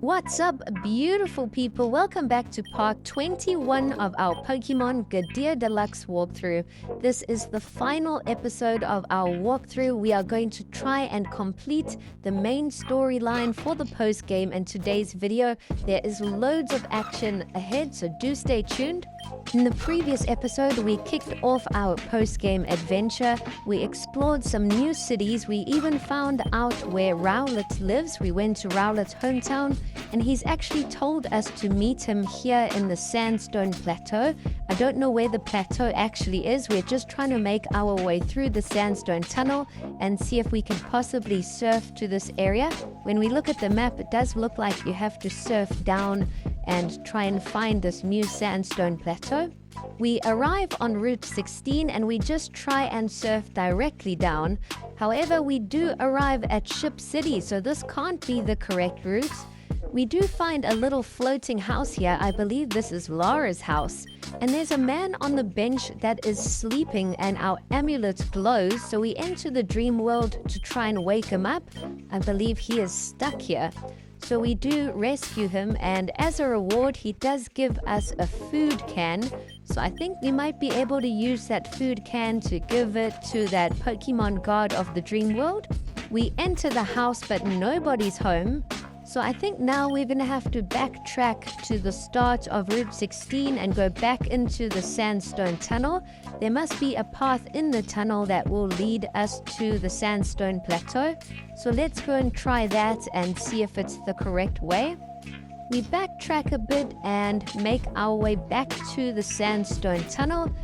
What's up, beautiful people? Welcome back to part 21 of our Pokemon Gadir Deluxe walkthrough. This is the final episode of our walkthrough. We are going to try and complete the main storyline for the post-game, and today's video, there is loads of action ahead, so do stay tuned. In the previous episode, we kicked off our post-game adventure. We explored some new cities. We even found out where Rowlet lives. We went to Rowlet's hometown, and he's actually told us to meet him here in the Sandstone Plateau. I don't know where the plateau actually is. We're just trying to make our way through the Sandstone Tunnel and see if we can possibly surf to this area. When we look at the map, it does look like you have to surf down and try and find this new Sandstone Plateau. We arrive on Route 16 and we just try and surf directly down. However, we do arrive at Ship City, so this can't be the correct route. We do find a little floating house here. I believe this is Laura's house. And there's a man on the bench that is sleeping and our amulet glows, so we enter the dream world to try and wake him up. I believe he is stuck here. So we do rescue him, and as a reward, he does give us a food can. So I think we might be able to use that food can to give it to that Pokemon god of the dream world. We enter the house, but nobody's home. So I think now we're going to have to backtrack to the start of Route 16 and go back into the Sandstone Tunnel. There must be a path in the tunnel that will lead us to the Sandstone Plateau. So let's go and try that and see if it's the correct way. We backtrack a bit and make our way back to the Sandstone Tunnel.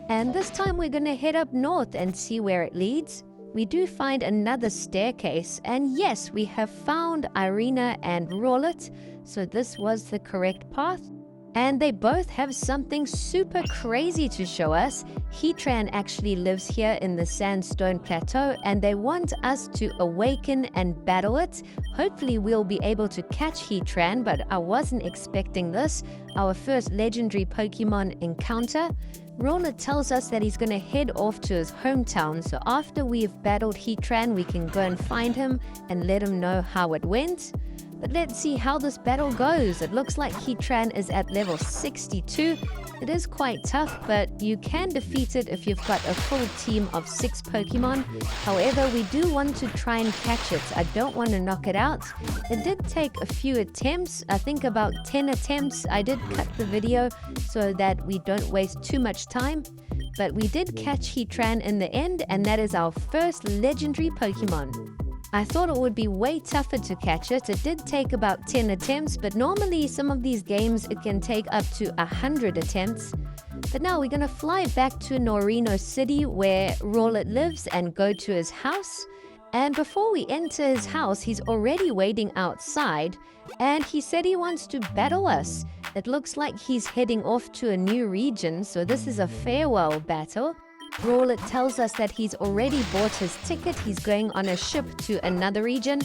And this time we're going to head up north and see where it leads. We do find another staircase, and yes, we have found Irina and Rowlet, so this was the correct path. And they both have something super crazy to show us. Heatran actually lives here in the Sandstone Plateau, and they want us to awaken and battle it. Hopefully we'll be able to catch Heatran, but I wasn't expecting this. Our first legendary Pokemon encounter. Rowlet tells us that he's going to head off to his hometown, so after we've battled Heatran, we can go and find him and let him know how it went. But let's see how this battle goes. It looks like Heatran is at level 62. It is quite tough, but you can defeat it if you've got a full team of 6 Pokemon. However, we do want to try and catch it. I don't want to knock it out. It did take a few attempts, I think about 10 attempts. I did cut the video so that we don't waste too much time. But we did catch Heatran in the end, and that is our first legendary Pokemon. I thought it would be way tougher to catch it. It did take about 10 attempts, but normally some of these games it can take up to 100 attempts. But now we're going to fly back to Norino City where Rowlet lives and go to his house. And before we enter his house, he's already waiting outside and he said he wants to battle us. It looks like he's heading off to a new region, so this is a farewell battle. Rowlet tells us that he's already bought his ticket. He's going on a ship to another region.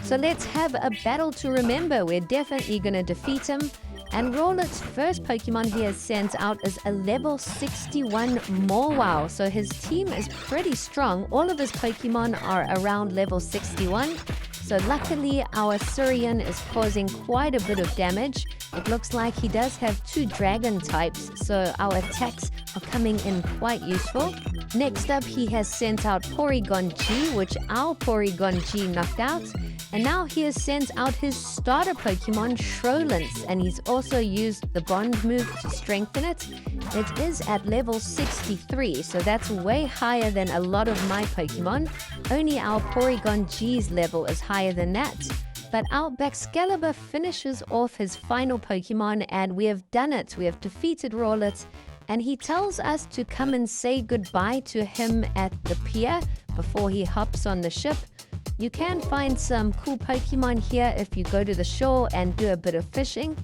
So let's have a battle to remember. We're definitely going to defeat him. And Rowlet's first Pokemon he has sent out is a level 61 Mawile. So his team is pretty strong. All of his Pokemon are around level 61. So luckily our Surian is causing quite a bit of damage. It looks like he does have 2 dragon types, so our attacks are coming in quite useful. Next up, he has sent out Porygon G, which our Porygon G knocked out. And now he has sent out his starter Pokemon, Shrolence, and he's also used the Bond move to strengthen it. It is at level 63, so that's way higher than a lot of my Pokemon. Only our Porygon G's level is higher than that. But our Baxcalibur finishes off his final Pokemon, and we have done it. We have defeated Rowlet, and he tells us to come and say goodbye to him at the pier before he hops on the ship. You can find some cool Pokemon here if you go to the shore and do a bit of fishing.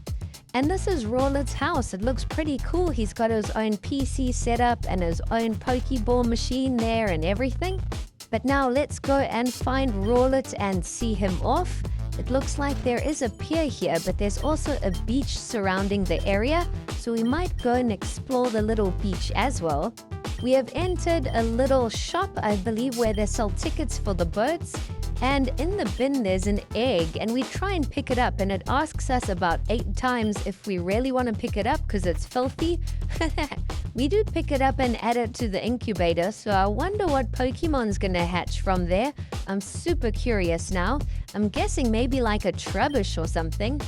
And this is Rowlet's house. It looks pretty cool. He's got his own PC set up and his own Pokeball machine there and everything. But now let's go and find Rowlet and see him off. It looks like there is a pier here, but there's also a beach surrounding the area, so we might go and explore the little beach as well. We have entered a little shop, I believe, where they sell tickets for the boats. And in the bin there's an egg, and we try and pick it up, and it asks us about 8 times if we really want to pick it up because it's filthy. We do pick it up and add it to the incubator, so I wonder what Pokemon's gonna hatch from there. I'm super curious now. I'm guessing maybe like a Trubbish or something.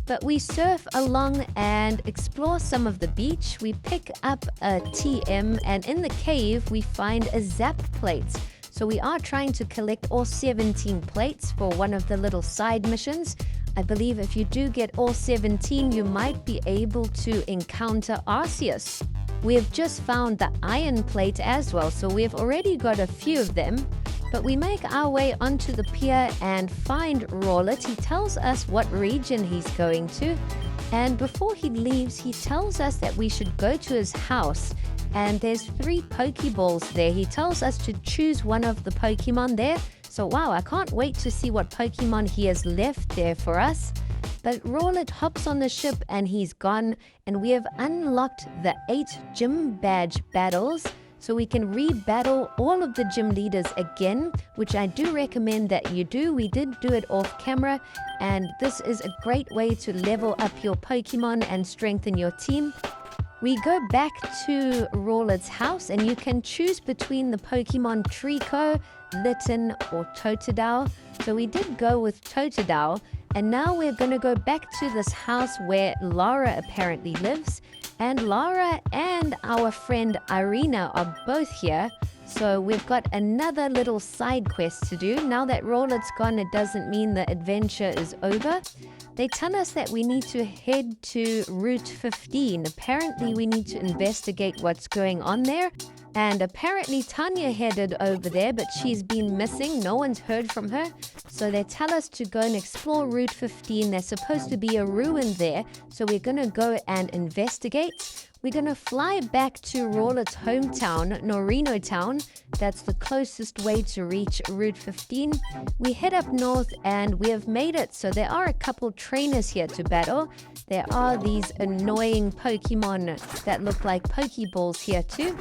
But we surf along and explore some of the beach. We pick up a TM, and in the cave we find a Zap plate. So we are trying to collect all 17 plates for one of the little side missions. I believe if you do get all 17, you might be able to encounter Arceus. We have just found the iron plate as well, so we've already got a few of them. But we make our way onto the pier and find Rowlet. He tells us what region he's going to. And before he leaves, he tells us that we should go to his house. And there's 3 Pokeballs there. He tells us to choose one of the Pokemon there. So wow, I can't wait to see what Pokemon he has left there for us. But Rowlet hops on the ship and he's gone. And we have unlocked the 8 gym badge battles. So we can re-battle all of the gym leaders again, which I do recommend that you do. We did do it off camera. And this is a great way to level up your Pokemon and strengthen your team. We go back to Rowlet's house, and you can choose between the Pokemon Trico, Litten, or Totodile. So we did go with Totodile, and now we're going to go back to this house where Lara apparently lives. And Lara and our friend Irina are both here. So we've got another little side quest to do. Now that Rowlet's gone, it doesn't mean the adventure is over. They tell us that we need to head to Route 15. Apparently, we need to investigate what's going on there. And apparently, Tanya headed over there, but she's been missing. No one's heard from her. So they tell us to go and explore Route 15. There's supposed to be a ruin there. So we're going to go and investigate. We're going to fly back to Rowlet's hometown, Norino Town. That's the closest way to reach Route 15. We head up north and we have made it. So there are a couple trainers here to battle. There are these annoying Pokemon that look like Pokeballs here too.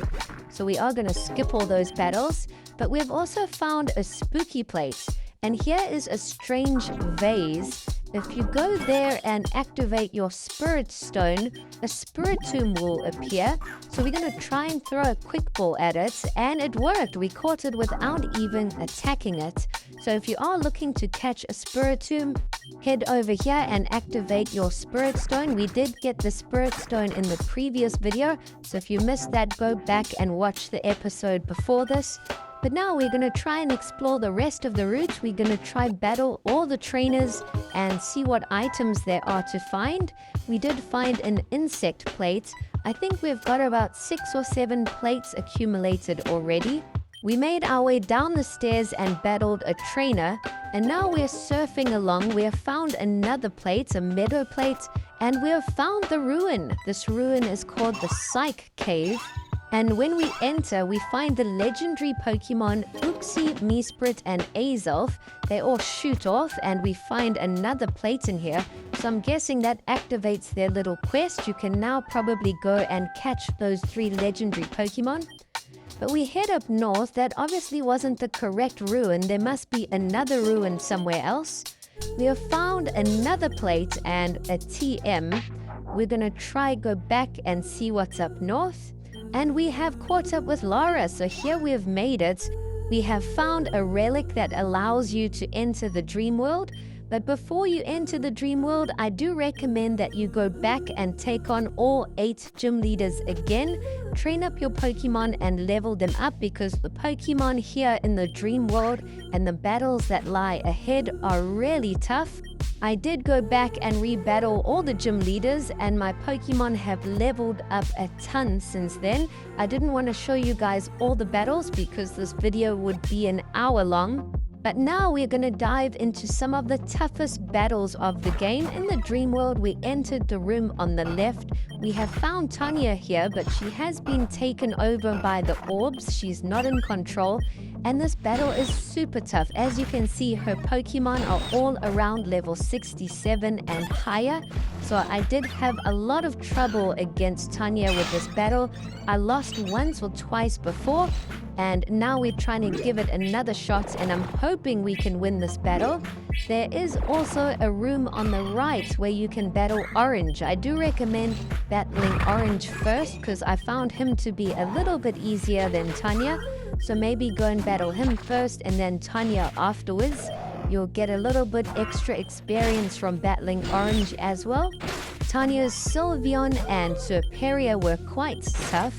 So we are going to skip all those battles. But we've also found a spooky place. And here is a strange vase. If you go there and activate your Spirit Stone, a Spiritomb will appear. So we're going to try and throw a quick ball at it, and it worked. We caught it without even attacking it. So if you are looking to catch a Spiritomb, head over here and activate your Spirit Stone. We did get the Spirit Stone in the previous video, so if you missed that, go back and watch the episode before this. But now we're going to try and explore the rest of the route. We're going to try battle all the trainers and see what items there are to find. We did find an insect plate. I think we've got about 6 or 7 plates accumulated already. We made our way down the stairs and battled a trainer. And now we're surfing along. We have found another plate, a meadow plate. And we have found the ruin. This ruin is called the Psych Cave. And when we enter, we find the legendary Pokemon Uxie, Mesprit, and Azelf. They all shoot off, and we find another plate in here. So I'm guessing that activates their little quest. You can now probably go and catch those 3 legendary Pokemon. But we head up north. That obviously wasn't the correct ruin. There must be another ruin somewhere else. We have found another plate and a TM. We're going to try go back and see what's up north. And we have caught up with Lara, so here we have made it. We have found a relic that allows you to enter the dream world. But before you enter the dream world, I do recommend that you go back and take on all 8 gym leaders again. Train up your Pokemon and level them up, because the Pokemon here in the dream world and the battles that lie ahead are really tough. I did go back and re-battle all the gym leaders, and my Pokemon have leveled up a ton since then. I didn't want to show you guys all the battles because this video would be an hour long. But now we're going to dive into some of the toughest battles of the game. In the dream world, we entered the room on the left. We have found Tanya here, but she has been taken over by the orbs. She's not in control. And this battle is super tough. As you can see, her Pokemon are all around level 67 and higher. So I did have a lot of trouble against Tanya with this battle. I lost once or twice before, and now we're trying to give it another shot, and I'm hoping we can win this battle. There is also a room on the right where you can battle Orange. I do recommend battling Orange first because I found him to be a little bit easier than Tanya. So maybe go and battle him first and then Tanya afterwards. You'll get a little bit extra experience from battling Orange as well. Tanya's Sylveon and Serperior were quite tough.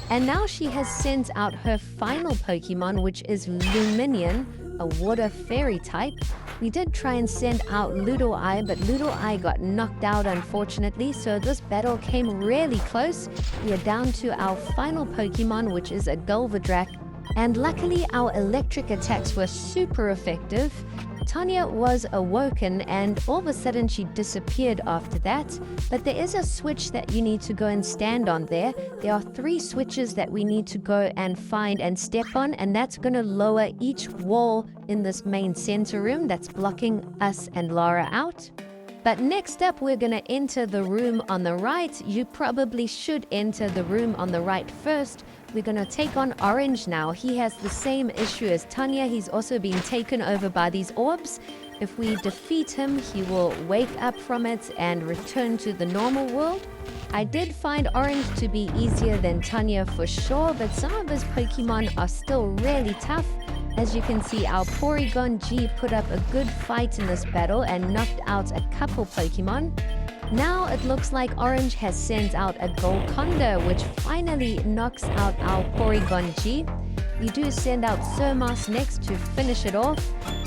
And now she has sent out her final Pokemon, which is Luminion, a water fairy type. We did try and send out Ludoi, but Ludoi got knocked out unfortunately, so this battle came really close. We are down to our final Pokemon, which is a Gulvadrak, and luckily our electric attacks were super effective. Tanya was awoken and all of a sudden she disappeared after that. But there is a switch that you need to go and stand on there. There are 3 switches that we need to go and find and step on, and that's going to lower each wall in this main center room that's blocking us and Lara out. But next up, we're going to enter the room on the right. You probably should enter the room on the right first. We're going to take on Orange now. He has the same issue as Tanya. He's also being taken over by these orbs. If we defeat him, he will wake up from it and return to the normal world. I did find Orange to be easier than Tanya for sure, but some of his Pokemon are still really tough. As you can see, our Porygon G put up a good fight in this battle and knocked out a couple Pokemon. Now it looks like Orange has sent out a Golconda, which finally knocks out our Porygon G. We do send out Surmas next to finish it off.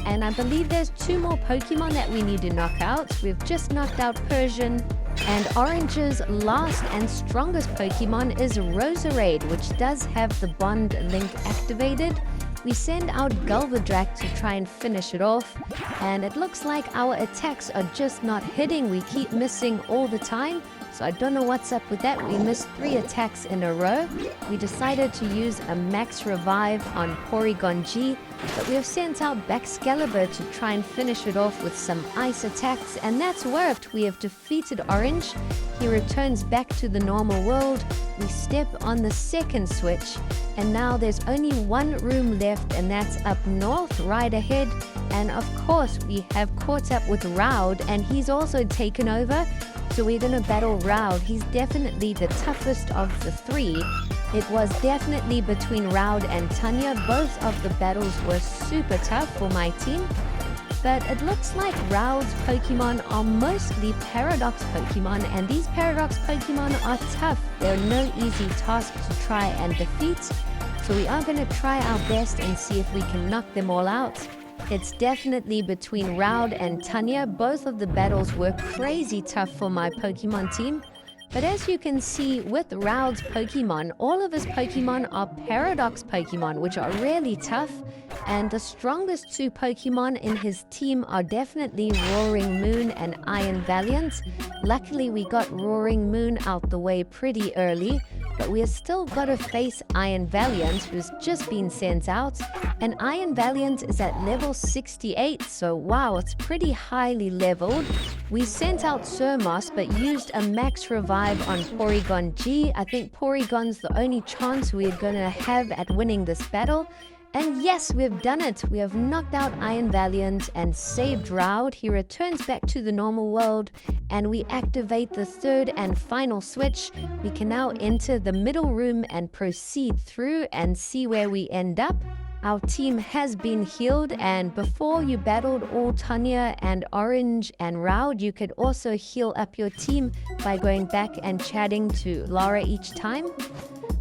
And I believe there's 2 more Pokemon that we need to knock out. We've just knocked out Persian. And Orange's last and strongest Pokemon is Roserade, which does have the Bond link activated. We send out Gulvadrak to try and finish it off, and it looks like our attacks are just not hitting. We keep missing all the time, so I don't know what's up with that. We missed 3 attacks in a row. We decided to use a max revive on Porygon G, but we have sent out Baxcalibur to try and finish it off with some ice attacks, and that's worked. We have defeated Orange. He returns back to the normal world. We step on the second switch, and now there's only 1 room left, and that's up north, right ahead. And of course, we have caught up with Roud, and he's also taken over. So we're going to battle Roud. He's definitely the toughest of the 3. It was definitely between Roud and Tanya. Both of the battles were super tough for my team. But it looks like Roud's Pokemon are mostly Paradox Pokemon, and these Paradox Pokemon are tough. They're no easy task to try and defeat. So we are going to try our best and see if we can knock them all out. It's definitely between Roud and Tanya. Both of the battles were crazy tough for my Pokemon team. But as you can see with Roud's Pokemon, all of his Pokemon are Paradox Pokemon, which are really tough. And the strongest 2 Pokemon in his team are definitely Roaring Moon and Iron Valiant. Luckily, we got Roaring Moon out the way pretty early, but we have still got to face Iron Valiant, who's just been sent out. And Iron Valiant is at level 68, so wow, it's pretty highly leveled. We sent out Surmas, but used a max revive on Porygon G. I think Porygon's the only chance we're gonna have at winning this battle. And yes, we've done it. We have knocked out Iron Valiant and saved Roud. He returns back to the normal world, and we activate the 3rd and final switch. We can now enter the middle room and proceed through and see where we end up. Our team has been healed, and before you battled all Tanya and Orange and Roud, you could also heal up your team by going back and chatting to Lara each time.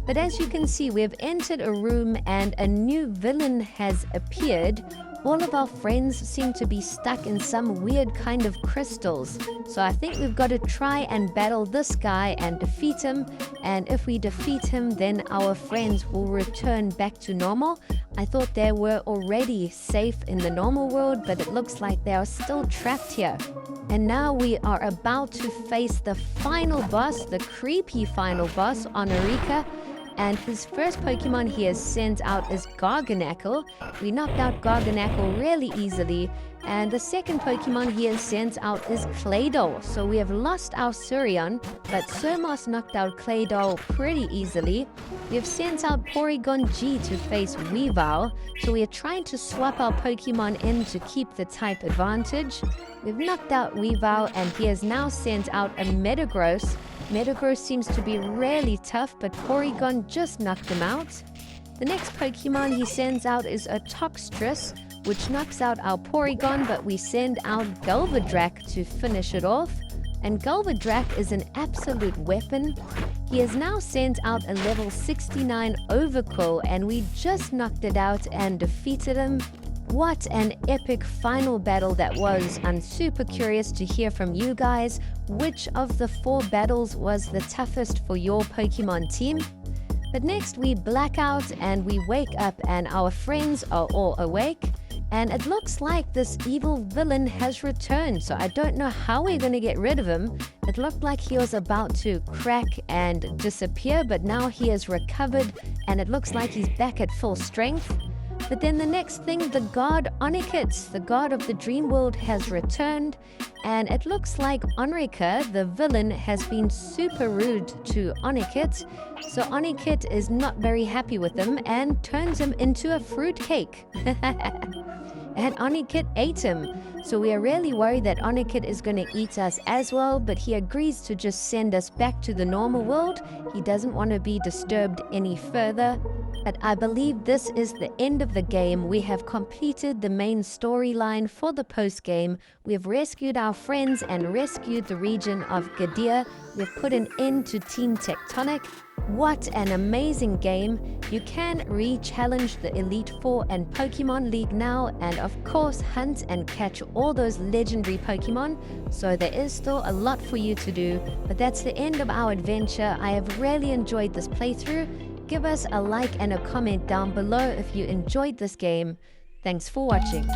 But as you can see, we've entered a room and a new villain has appeared. All of our friends seem to be stuck in some weird kind of crystals. So I think we've got to try and battle this guy and defeat him. And if we defeat him, then our friends will return back to normal. I thought they were already safe in the normal world, but it looks like they are still trapped here. And now we are about to face the final boss, the creepy final boss, Onirica. And his first Pokemon he has sent out is Garganacl. We knocked out Garganacl really easily. And the second Pokemon he has sent out is Claydol. So we have lost our Surion, but Surmos knocked out Claydol pretty easily. We have sent out Porygon G to face Weavile. So we are trying to swap our Pokemon in to keep the type advantage. We've knocked out Weavile and he has now sent out a Metagross. Metagross seems to be really tough, but Porygon just knocked him out. The next Pokemon he sends out is a Toxtrus, which knocks out our Porygon, but we send out Galvadrak to finish it off. And Galvadrak is an absolute weapon. He has now sent out a level 69 Overquill, and we just knocked it out and defeated him. What an epic final battle that was. I'm super curious to hear from you guys. Which of the 4 battles was the toughest for your Pokemon team? But next we black out and we wake up and our friends are all awake. And it looks like this evil villain has returned, so I don't know how we're going to get rid of him. It looked like he was about to crack and disappear, but now he has recovered and it looks like he's back at full strength. But then the next thing, the god Onirica, the god of the dream world, has returned. And it looks like Onirica, the villain, has been super rude to Onirica. So Onirica is not very happy with him and turns him into a fruitcake. And Onirica ate him. So we are really worried that Onirica is going to eat us as well, but he agrees to just send us back to the normal world. He doesn't want to be disturbed any further. But I believe this is the end of the game. We have completed the main storyline for the post-game. We have rescued our friends and rescued the region of Gadir. We have put an end to Team Tectonic. What an amazing game. You can re-challenge the Elite Four and Pokemon League now, and of course hunt and catch all those legendary Pokemon. So there is still a lot for you to do, but that's the end of our adventure. I have really enjoyed this playthrough. Give us a like and a comment down below if you enjoyed this game. Thanks for watching.